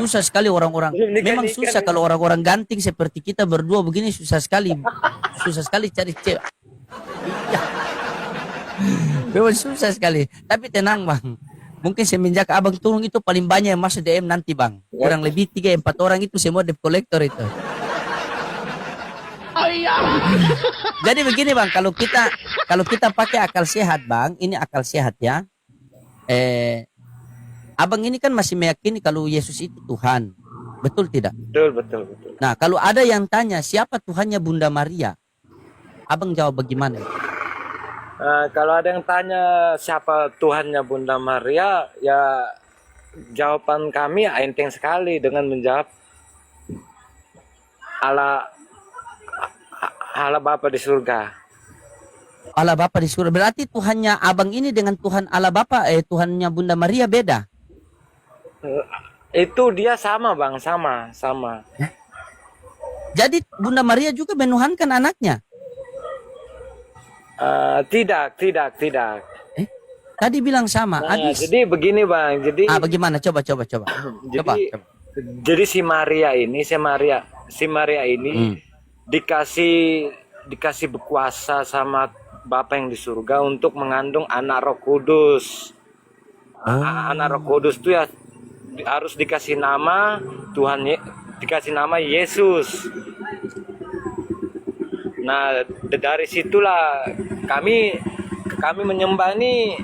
susah sekali orang-orang. Belum Memang nikah-nikah susah nih. kalau orang-orang ganting seperti kita berdua begini susah sekali. Susah sekali cari cewek. Iya, memang susah sekali. Tapi tenang bang. Mungkin semenjak abang turun itu paling banyak yang masuk DM nanti bang. Kurang lebih 3-4 orang itu semua debt collector itu. Jadi begini bang, kalau kita pakai akal sehat bang, ini akal sehat ya. Abang ini kan masih meyakini kalau Yesus itu Tuhan. Betul tidak? Betul, betul, betul. Nah, kalau ada yang tanya siapa Tuhannya Bunda Maria, abang jawab bagaimana? Kalau ada yang tanya siapa Tuhannya Bunda Maria, ya jawaban kami enteng sekali dengan menjawab Allah, Allah Bapa di surga. Allah Bapa di surga. Berarti Tuhannya abang ini dengan Tuhan Allah Bapa, Tuhannya Bunda Maria beda. Itu dia sama bang, sama. Jadi Bunda Maria juga menuhankan anaknya. Tidak. Tadi bilang sama. Nah, Habis. jadi begini bang, jadi Bagaimana? Coba. jadi si Maria ini dikasih berkuasa sama Bapa yang di surga untuk mengandung anak Roh Kudus. Anak Roh Kudus itu ya harus dikasih nama dikasih nama Yesus. Nah, dari situlah kami menyembah nih,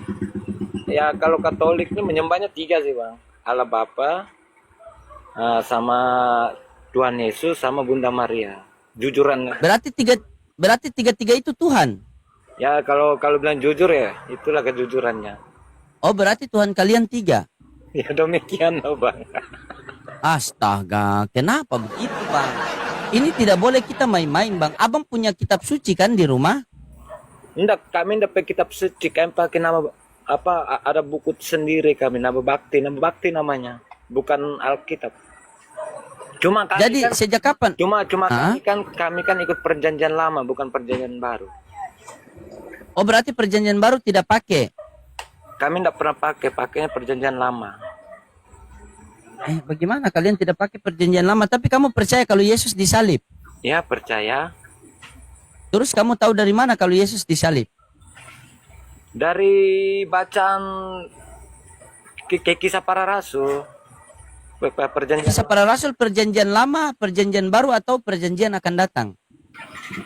ya kalau Katolik ini menyembahnya 3 sih bang, Allah Bapa, sama Tuhan Yesus, sama Bunda Maria. Jujuran. Berarti tiga itu Tuhan. Ya kalau bilang jujur ya, itulah kejujurannya. Oh, berarti Tuhan kalian 3. Ya demikian loh bang. Astaga, kenapa begitu bang? Ini tidak boleh kita main-main bang. Abang punya kitab suci kan di rumah? Enggak, kami dapat kitab suci, kami pakai nama apa? Ada buku sendiri kami, nama bakti namanya, bukan Alkitab. Cuma kami Jadi kan, sejak kapan? cuma kami kan ikut perjanjian lama, bukan perjanjian baru. Oh, berarti perjanjian baru tidak pakai? Kami tidak pernah pakainya perjanjian lama. Bagaimana kalian tidak pakai perjanjian lama? Tapi kamu percaya kalau Yesus disalib? Ya percaya. Terus kamu tahu dari mana kalau Yesus disalib? Dari bacaan kisah para rasul. Perjanjian. Kisah para rasul perjanjian lama, perjanjian baru atau perjanjian akan datang?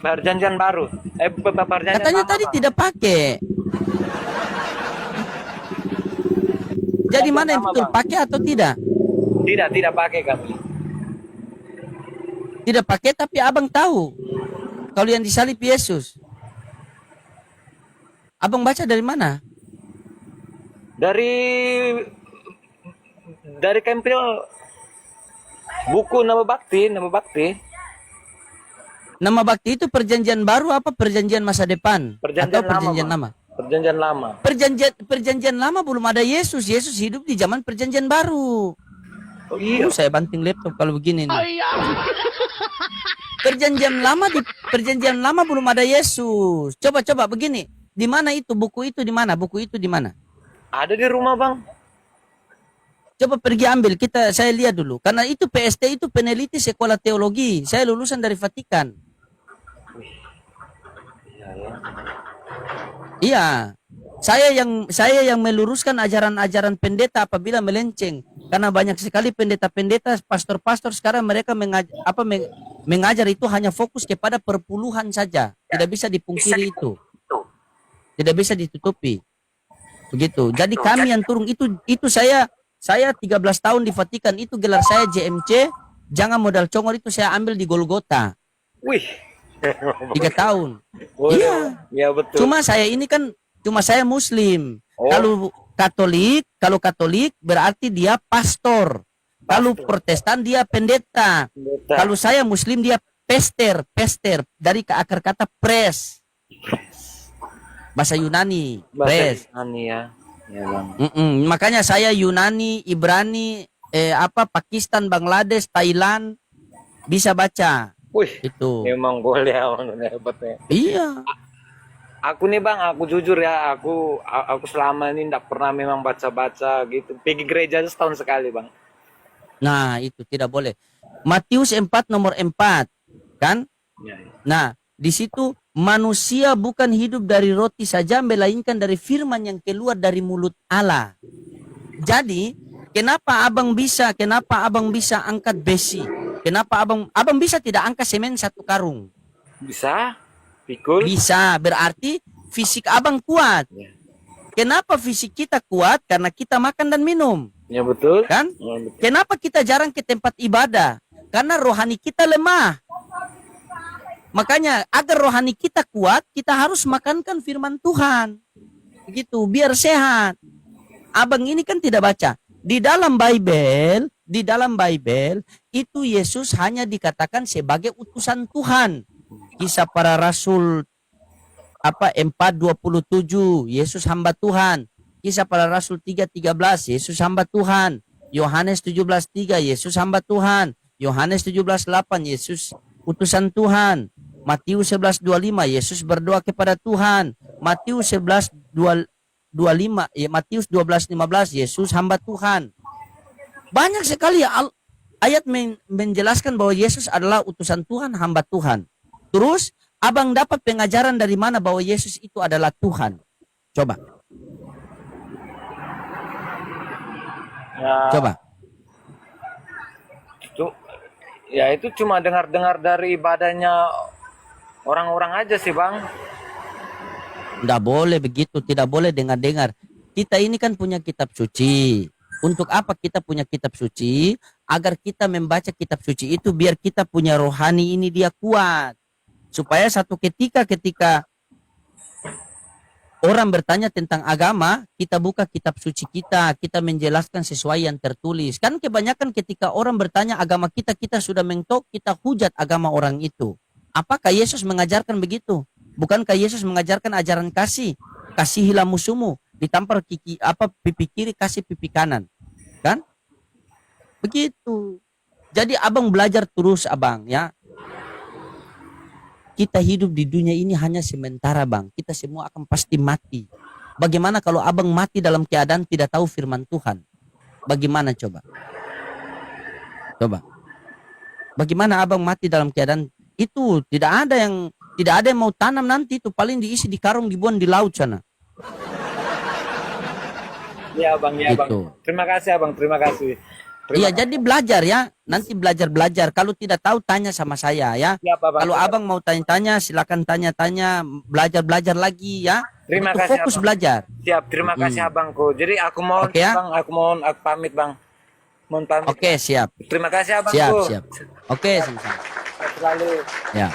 Perjanjian baru. Perjanjian Katanya lama, tadi Bang. tidak pakai. Jadi mana yang Lama, betul, Bang. pakai atau tidak? Tidak pakai kami. Tidak pakai, tapi abang tahu kalau yang disalib Yesus. Abang baca dari mana? Dari Kempil, buku nama bakti. Nama bakti itu perjanjian baru apa perjanjian masa depan? Perjanjian Atau lama, perjanjian Bang. lama? Perjanjian lama. Perjanjian lama belum ada Yesus. Yesus hidup di zaman perjanjian baru. Oh iya. Saya banting laptop kalau begini nih. Perjanjian lama belum ada Yesus. Coba begini. Di mana itu? Buku itu di mana? Ada di rumah, Bang. Coba pergi ambil, saya lihat dulu. Karena itu PST itu peneliti sekolah teologi. Saya lulusan dari Vatikan. Iya ya. Iya. Saya yang meluruskan ajaran-ajaran pendeta apabila melenceng. Karena banyak sekali pendeta-pendeta, pastor-pastor sekarang mereka mengajar itu hanya fokus kepada perpuluhan saja. Tidak bisa dipungkiri itu. Tidak bisa ditutupi. Begitu. Jadi kami yang turun itu saya 13 tahun di Vatikan, itu gelar saya JMC, jangan modal congor, itu saya ambil di Golgota. Wih. 3 tahun. Oh, Iya. Ya betul. Cuma saya Muslim. Oh. Kalau Katolik berarti dia pastor. Kalau Protestan dia pendeta. Kalau saya Muslim dia pester dari akar kata pres. Bahasa Yunani, pres. Yunani ya. Ya, Bang. Makanya saya Yunani, Ibrani, Pakistan, Bangladesh, Thailand bisa baca. Wih, itu memang boleh hebatnya. Iya. Aku nih Bang, aku jujur ya, aku selama ini tidak pernah memang baca-baca gitu. Pergi gereja setahun sekali Bang. Nah, itu tidak boleh. Matius 4 nomor 4, kan? Ya, ya. Nah, di situ manusia bukan hidup dari roti saja, melainkan dari firman yang keluar dari mulut Allah. Jadi, kenapa abang bisa angkat besi? Kenapa abang bisa tidak angkat semen 1 karung? Bisa? Pikul? Bisa, berarti fisik abang kuat. Ya. Kenapa fisik kita kuat? Karena kita makan dan minum, Ya betul. kan? Ya, betul. Kenapa kita jarang ke tempat ibadah? Karena rohani kita lemah. Makanya agar rohani kita kuat, kita harus makankan firman Tuhan. Begitu, biar sehat. Abang ini kan tidak baca. Di dalam Bible itu Yesus hanya dikatakan sebagai utusan Tuhan. Kisah para Rasul 4:27, Yesus hamba Tuhan. Kisah para Rasul 3:13, Yesus hamba Tuhan. Yohanes 17:3, Yesus hamba Tuhan. Yohanes 17:8, Yesus utusan Tuhan. Matius 11:25, Yesus berdoa kepada Tuhan. Matius 11:25, Matius 12:15, Yesus hamba Tuhan. Banyak sekali ayat menjelaskan bahwa Yesus adalah utusan Tuhan, hamba Tuhan. Terus abang dapat pengajaran dari mana bahwa Yesus itu adalah Tuhan? Coba. Ya, Coba. itu cuma dengar-dengar dari ibadahnya orang-orang aja sih, Bang. Tidak boleh begitu, tidak boleh dengar-dengar. Kita ini kan punya kitab suci. Untuk apa kita punya kitab suci? Agar kita membaca kitab suci itu biar kita punya rohani ini dia kuat. Supaya satu ketika orang bertanya tentang agama, kita buka kitab suci kita menjelaskan sesuai yang tertulis. Kan kebanyakan ketika orang bertanya agama kita sudah mentok, kita hujat agama orang itu. Apakah Yesus mengajarkan begitu? Bukankah Yesus mengajarkan ajaran kasih? Kasihilah musuhmu, ditampar pipi kiri, kasih pipi kanan. Kan? Begitu. Jadi abang belajar terus abang ya. Kita hidup di dunia ini hanya sementara bang. Kita semua akan pasti mati. Bagaimana kalau abang mati dalam keadaan tidak tahu firman Tuhan? Bagaimana coba? Coba. Bagaimana abang mati dalam keadaan itu tidak ada yang mau tanam nanti, itu paling diisi di karung dibuang di laut sana. Iya, Bang, ya, Gitu. Bang. Terima kasih, Abang. Terima kasih. Iya, jadi belajar ya. Nanti belajar. Kalau tidak tahu tanya sama saya ya. Siap, Abang. Kalau abang mau tanya-tanya, silakan tanya-tanya, belajar lagi ya. Terima Itu kasih, fokus Abang. belajar. Siap, terima kasih Abangku. Jadi aku mohon, Oke, ya? Bang, aku pamit, Bang. Mohon pamit. Oke, siap. Terima kasih, Abangku. Siap. Oke, sama-sama. Selalu. Ya.